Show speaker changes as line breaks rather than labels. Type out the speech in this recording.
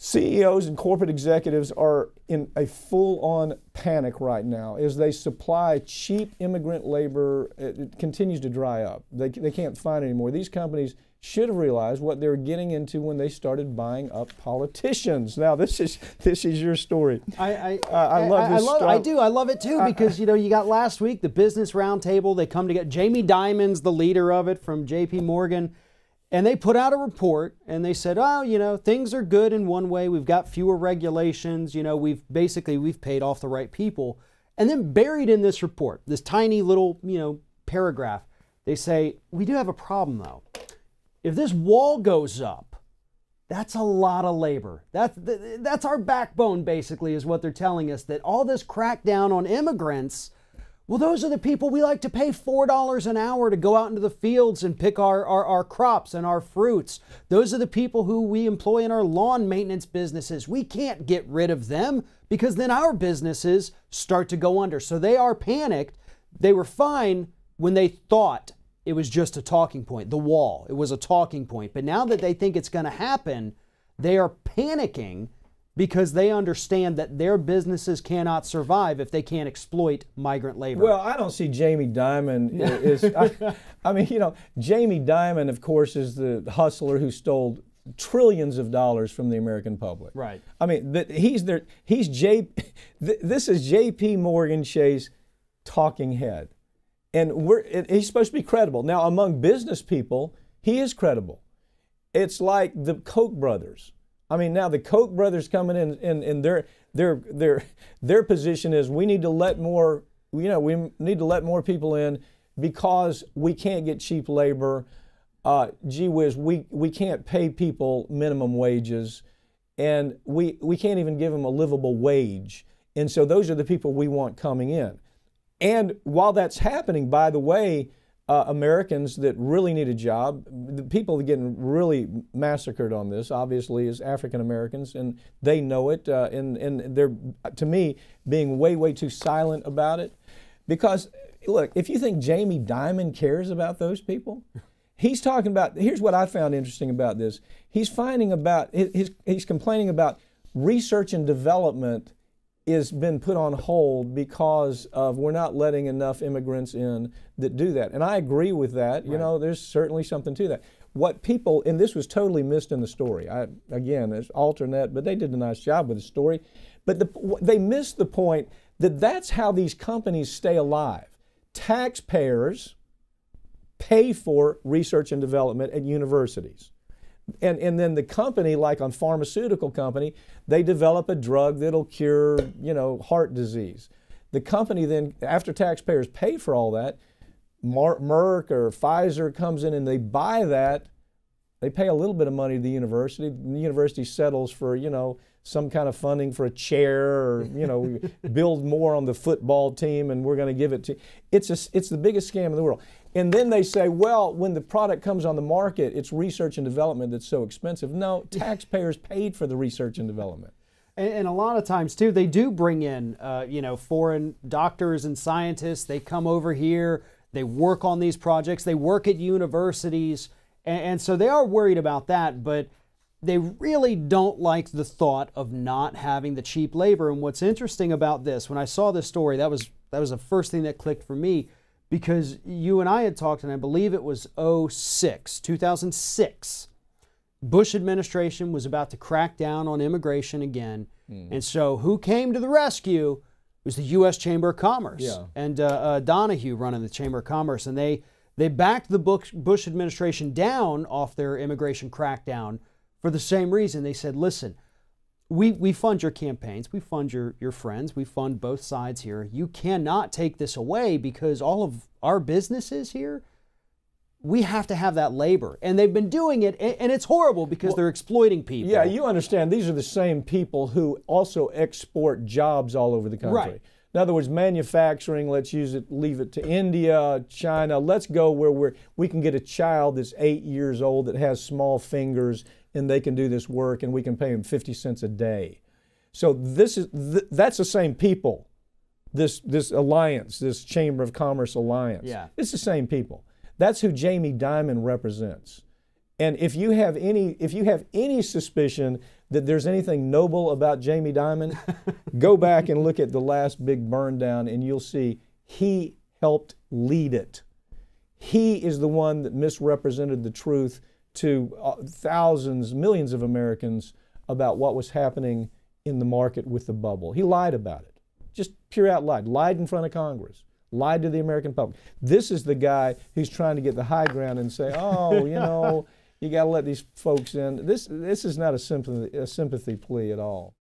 CEOs and corporate executives are in a full-on panic right now as they supply cheap immigrant labor. It continues to dry up. They can't find it anymore. These companies should have realized what they were getting into when they started buying up politicians. Now, this is your story.
I
love this story.
I do. I love it too because you got last week the Business Roundtable. They come together. Jamie Dimon's the leader of it from J.P. Morgan. And they put out a report and they said, oh, things are good in one way. We've got fewer regulations. We've paid off the right people. And then buried in this report, this tiny little, paragraph, they say, we do have a problem though. If this wall goes up, that's a lot of labor. That's our backbone, basically, is what they're telling us, that all this crackdown on immigrants, well, those are the people we like to pay $4 an hour to go out into the fields and pick our crops and our fruits. Those are the people who we employ in our lawn maintenance businesses. We can't get rid of them because then our businesses start to go under. So they are panicked. They were fine when they thought it was just a talking point, the wall. It was a talking point. But now that they think it's going to happen, they are panicking because they understand that their businesses cannot survive if they can't exploit migrant labor.
Well, I don't see Jamie Dimon Jamie Dimon, of course, is the hustler who stole trillions of dollars from the American public.
Right.
I mean, this is J.P. Morgan Chase talking head. And he's supposed to be credible. Now, among business people, he is credible. It's like the Koch brothers. I mean, now the Koch brothers coming in and their position is we need to let more people in because we can't get cheap labor. Gee whiz, we can't pay people minimum wages, and we can't even give them a livable wage. And so those are the people we want coming in. And while that's happening, by the way, Americans that really need a job, the people that are getting really massacred on this, obviously, is African Americans, and they know it, and they're, to me, being way, way too silent about it. Because, look, if you think Jamie Dimon cares about those people, he's talking about, here's what I found interesting about this. He's complaining about research and development has been put on hold because of we're not letting enough immigrants in that do that. And I agree with that. Right. There's certainly something to that. What people, and this was totally missed in the story. Again, it's alternate, but they did a nice job with the story. But they missed the point that that's how these companies stay alive. Taxpayers pay for research and development at universities. And then the company, like on pharmaceutical company, they develop a drug that'll cure, heart disease. The company then, after taxpayers pay for all that, Merck or Pfizer comes in and they buy that. They pay a little bit of money to the university. The university settles for, some kind of funding for a chair or, build more on the football team and we're going to give it to. It's the biggest scam in the world. And then they say, well, when the product comes on the market, it's research and development that's so expensive. No, taxpayers paid for the research and development.
And a lot of times, too, they do bring in, foreign doctors and scientists. They come over here. They work on these projects. They work at universities. And so they are worried about that. But they really don't like the thought of not having the cheap labor. And what's interesting about this, when I saw this story, that was the first thing that clicked for me. Because you and I had talked, and I believe it was 2006, Bush administration was about to crack down on immigration again. And so who came to the rescue? It was the U.S. Chamber of Commerce.
Yeah.
And Donahue running the Chamber of Commerce. And they backed the Bush administration down off their immigration crackdown for the same reason. They said, listen, we fund your campaigns, we fund your friends, we fund both sides here. You cannot take this away because all of our businesses here, we have to have that labor. And they've been doing it, and it's horrible because they're exploiting people.
Yeah, you understand, these are the same people who also export jobs all over the country.
Right.
In other words, manufacturing, let's leave it to India, China. Let's go where we can get a child that's 8 years old that has small fingers and they can do this work and we can pay them 50 cents a day. So that's the same people, this alliance, this Chamber of Commerce alliance.
Yeah.
It's the same people. That's who Jamie Dimon represents. And if you have any suspicion that there's anything noble about Jamie Dimon, go back and look at the last big burn down and you'll see he helped lead it. He is the one that misrepresented the truth to thousands, millions of Americans about what was happening in the market with the bubble. He lied about it. Just pure out lied in front of Congress, lied to the American public. This is the guy who's trying to get the high ground and say, oh, you know, you got to let these folks in. This is not a sympathy plea at all.